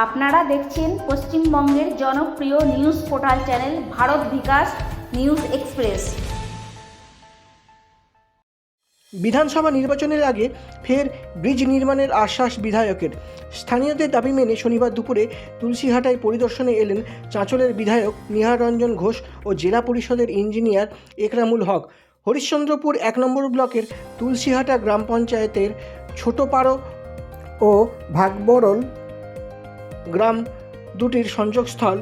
আপনারা দেখছেন পশ্চিমবঙ্গের জনপ্রিয় নিউজ পোর্টাল চ্যানেল ভারত বিকাশ নিউজ এক্সপ্রেস। বিধানসভা নির্বাচনের আগে ফের ব্রিজ নির্মাণের আশ্বাস বিধায়কের। স্থানীয়দের দাবি মেনে শনিবার দুপুরে তুলসীহাটায় পরিদর্শনে এলেন চাঁচলের বিধায়ক নিহার রঞ্জন ঘোষ ও জেলা পরিষদের ইঞ্জিনিয়ার একরামুল হক। হরিশ্চন্দ্রপুর 1 নম্বর ব্লকের তুলসীহাটা গ্রাম পঞ্চায়েতের ছোটপাড়ো ও ভাগবরল গ্রাম দুটির সংযোগস্থল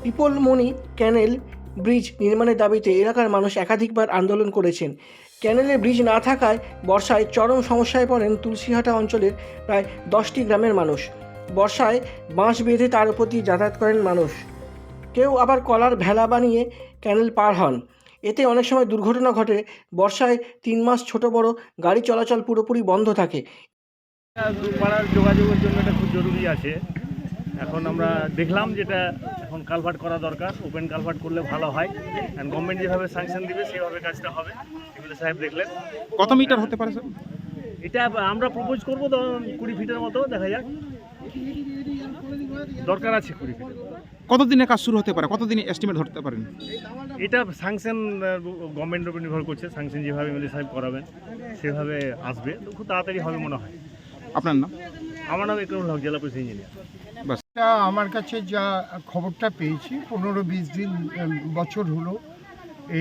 পিপলমণি ক্যানেল ব্রিজ নির্মাণের দাবিতে এলাকার মানুষ একাধিকবার আন্দোলন করেছেন। ক্যানেলে ব্রিজ না থাকায় বর্ষায় চরম সমস্যায় পড়েন তুলসীহাটা অঞ্চলের প্রায় 10টি গ্রামের মানুষ। বর্ষায় বাঁশ বেঁধে তার উপর দিয়ে যাতায়াত করেন মানুষ। কেউ আবার কলার ভেলা বানিয়ে ক্যানেল পার হন। এতে অনেক সময় দুর্ঘটনা ঘটে। বর্ষায় 3 মাস ছোট বড় গাড়ি চলাচল পুরোপুরি বন্ধ থাকে। পাড়ার যোগাযোগের জন্য এটা খুব জরুরি আছে। এখন আমরা দেখলাম যেটা এখন কালভার্ট করা দরকার, ওপেন কালভার্ট করলে ভালো হয়। অ্যান্ড গভর্নমেন্ট যেভাবে স্যাংশন দিবে সেভাবে কাজটা হবে। এগুলো সাহেব দেখলেন কত মিটার হতে পারে স্যার? এটা আমরা প্রপোজ করবো 20 ফিটের মতো, দেখা যাক। দরকার আছে 20 ফিটের। কতদিনে কাজ শুরু হতে পারে, কতদিনে এস্টিমেট ধরতে পারেন? এটা স্যাংশন গভর্নমেন্টের উপর নির্ভর করছে। স্যাংশন যেভাবে এমএলএ সাহেব করাবেন সেভাবে আসবে, তো খুব তাড়াতাড়ি হবে মনে হয়। আপনার নাম? আমার নাম একরামুল হক, জেলা পরিষদ ইঞ্জিনিয়ার। আমার কাছে যা খবরটা পেয়েছি 15-20 দিন বছর হলো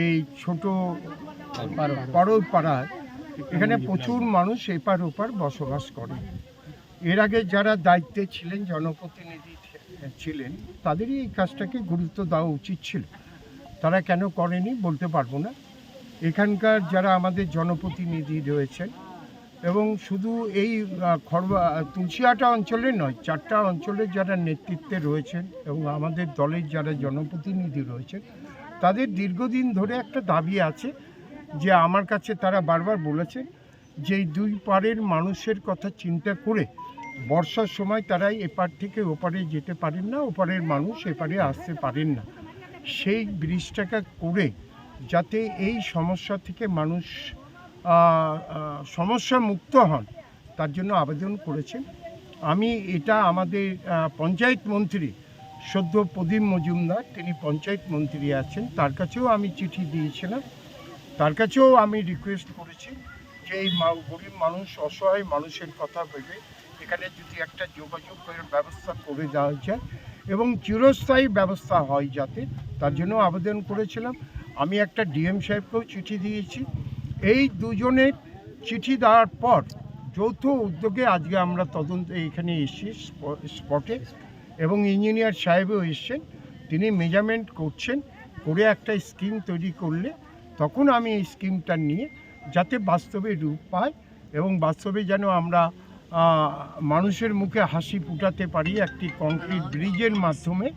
এই ছোট পাড়ায় এখানে প্রচুর মানুষ এপার ওপার বসবাস করে। এর আগে যারা দায়িত্বে ছিলেন, জনপ্রতিনিধি ছিলেন, তাদেরই এই কাজটাকে গুরুত্ব দেওয়া উচিত ছিল। তারা কেন করেনি বলতে পারবো না। এখানকার যারা আমাদের জনপ্রতিনিধি রয়েছেন এবং শুধু এই তুলসীহাটা অঞ্চলে নয়, 4টা অঞ্চলের যারা নেতৃত্বে রয়েছেন এবং আমাদের দলের যারা জনপ্রতিনিধি রয়েছেন, তাদের দীর্ঘদিন ধরে একটা দাবি আছে যে আমার কাছে তারা বারবার বলেছেন যে এই দুই পাড়ের মানুষের কথা চিন্তা করে বর্ষার সময় তারাই এপার থেকে ওপারে যেতে পারেন না, ওপারের মানুষ এপারে আসতে পারেন না। সেই ব্রিজটাকে করে যাতে এই সমস্যা থেকে মানুষ সমস্যা মুক্ত হন, তার জন্য আবেদন করেছেন। আমি এটা আমাদের পঞ্চায়েত মন্ত্রী সদ্য প্রদীপ মজুমদার, তিনি পঞ্চায়েত মন্ত্রী আছেন, তার কাছেও আমি চিঠি দিয়েছিলাম। তার কাছেও আমি রিকোয়েস্ট করেছি যে এই গরিব মানুষ, অসহায় মানুষের কথা ভেবে এখানে যদি একটা যোগাযোগের ব্যবস্থা করে দেওয়া যায় এবং চিরস্থায়ী ব্যবস্থা হয় যাতে, তার জন্য আবেদন করেছিলাম। আমি একটা ডিএম সাহেবকেও চিঠি দিয়েছি। এই দুজনের চিঠি দেওয়ার পর যৌথ উদ্যোগে আজকে আমরা তদন্ত এখানে এসেছি স্পটে, এবং ইঞ্জিনিয়ার সাহেবও এসছেন। তিনি মেজারমেন্ট করছেন, করে একটা স্কিম তৈরি করলে তখন আমি এই স্কিমটা নিয়ে যাতে বাস্তবে রূপ পায় এবং বাস্তবে যেন আমরা মানুষের মুখে হাসি ফুটাতে পারি একটি কংক্রিট ব্রিজের মাধ্যমে,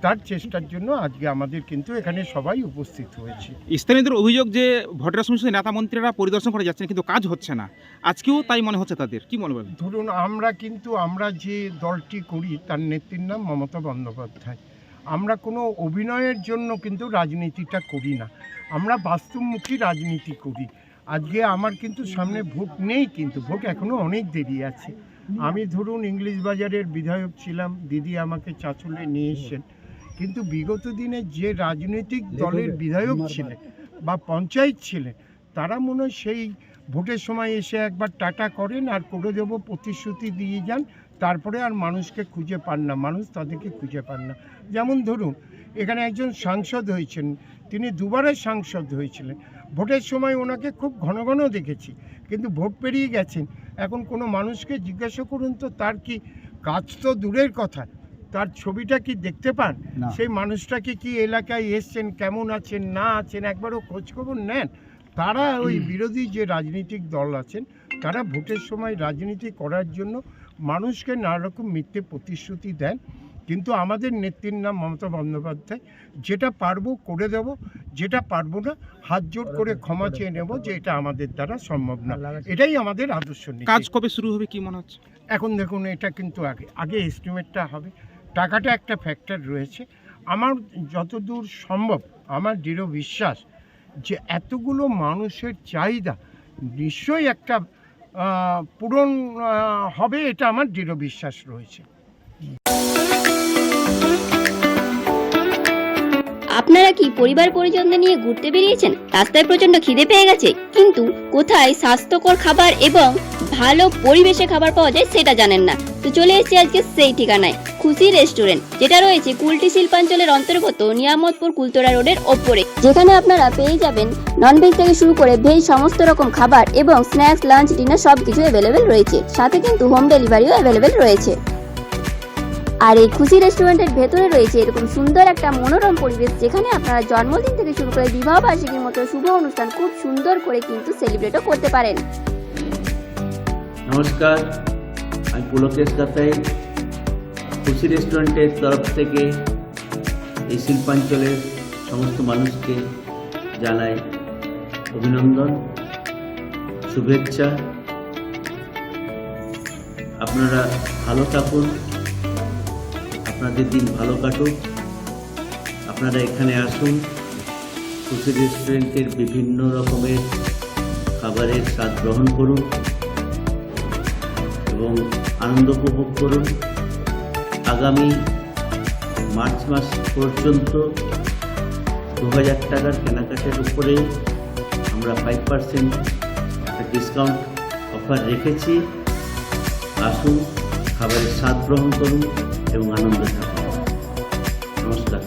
তার চেষ্টার জন্য আজকে আমাদের কিন্তু এখানে সবাই উপস্থিত হয়েছে। স্থানীয়দের অভিযোগ যে ভোটের সময় নেতা মন্ত্রীরা পরিদর্শন করে যাচ্ছেন কিন্তু কাজ হচ্ছে না, আজকেও তাই মনে হচ্ছে তাদের, কি মনে বলেন? ধরুন আমরা যে দলটি করি তার নেত্রীর নাম মমতা বন্দ্যোপাধ্যায়। আমরা কোনো অভিনয়ের জন্য কিন্তু রাজনীতিটা করি না, আমরা বাস্তবমুখী রাজনীতি করি। আজকে আমার কিন্তু সামনে ভোট নেই, কিন্তু ভোট এখনও অনেক দেরি আছে। আমি ধরুন ইংলিশ বাজারের বিধায়ক ছিলাম, দিদি আমাকে চাঁচলে নিয়ে এসছেন, কিন্তু বিগত দিনে যে রাজনৈতিক দলের বিধায়ক ছিলেন বা পঞ্চায়েত ছিলেন, তারা মনে হয় সেই ভোটের সময় এসে একবার টাটা করেন আর করে দেবো প্রতিশ্রুতি দিয়ে যান, তারপরে আর মানুষকে খুঁজে পান না, মানুষ তাদেরকে খুঁজে পান না। যেমন ধরুন এখানে একজন সাংসদ হয়েছেন, তিনি দুবারের সাংসদ হয়েছিলেন, ভোটের সময় ওনাকে খুব ঘন ঘন দেখেছি, কিন্তু ভোট পেরিয়ে গেছেন। এখন কোনো মানুষকে জিজ্ঞাসা করুন তো তার কি কাজ, তো দূরের কথা, তার ছবিটা কি দেখতে পান? সেই মানুষটাকে কি এলাকায় এসছেন, কেমন আছেন না আছেন একবারও খোঁজখবর নেন? তারা ওই বিরোধী যে রাজনৈতিক দল আছেন, তারা ভোটের সময় রাজনীতি করার জন্য মানুষকে নানা রকম মিথ্যে প্রতিশ্রুতি দেন। কিন্তু আমাদের নেত্রীর নাম মমতা বন্দ্যোপাধ্যায়, যেটা পারবো করে দেব, যেটা পারবো না হাত জোর করে ক্ষমা চেয়ে নেব যে এটা আমাদের দ্বারা সম্ভব না। এটাই আমাদের আদর্শ নীতি। কাজ কবে শুরু হবে কি মনে হচ্ছে? এখন দেখুন, এটা কিন্তু আগে এস্টিমেটটা হবে, টাকাটা একটা ফ্যাক্টর রয়েছে। আমার যতদূর সম্ভব আমার দৃঢ় বিশ্বাস যে এতগুলো মানুষের চাহিদা নিশ্চয়ই একটা পূরণ হবে, এটা আমার দৃঢ় বিশ্বাস রয়েছে। আপনারা কি পরিবার পরিজনদের নিয়ে ঘুরতে বেরিয়েছেন? রাস্তায় প্রচন্ড খিদে পেয়ে গেছে, কিন্তু কোথায় স্বাস্থ্যকর খাবার এবং ভালো পরিবেশে খাবার পাওয়া যায় সেটা জানেন না। তো চলে এসেছি আজকে সেই ঠিকানায়, খুশি রেস্টুরেন্ট, যেটা রয়েছে কুলটি শিল্পাঞ্চলের অন্তর্গত নিয়ামতপুর কুলতরা রোডের ওপরে, যেখানে আপনারা পেয়ে যাবেন ননভেজ থেকে শুরু করে ভেজ সমস্ত রকম খাবার এবং স্ন্যাক্স, লাঞ্চ, ডিনার সবকিছু অ্যাভেলেবেল রয়েছে। সাথে কিন্তু হোম ডেলিভারিও অ্যাভেলেবেল রয়েছে। আর এই খুশি রেস্টুরেন্টের ভেতরে রয়েছে এরকম সুন্দর একটা মনোরম পরিবেশ, যেখানে আপনারা জন্মদিন থেকে শুরু করে বিবাহ বার্ষিকীর মতো শুভ অনুষ্ঠান খুব সুন্দর করে কিন্তু সেলিব্রেটও করতে পারেন। নমস্কার, আমি পুলকেশ দাতাই। খুশি রেস্টুরেন্টের তরফ থেকে এই শিল্পাঞ্চলের সমস্ত মানুষকে জানাই অভিনন্দন, শুভেচ্ছা। আপনারা ভালো থাকুন, আপনাদের দিন ভালো কাটুক। আপনারা এখানে আসুন, খুশি রেস্টুরেন্টের বিভিন্ন রকমের খাবারের স্বাদ গ্রহণ করুন এবং আনন্দ উপভোগ করুন। আগামী মার্চ মাস পর্যন্ত 2000 টাকার কেনাকাটার উপরে আমরা 5% একটা ডিসকাউন্ট অফার রেখেছি। আসুন, খাবারের স্বাদ গ্রহণ করুন এবং আনন্দ থাকুন। নমস্কার।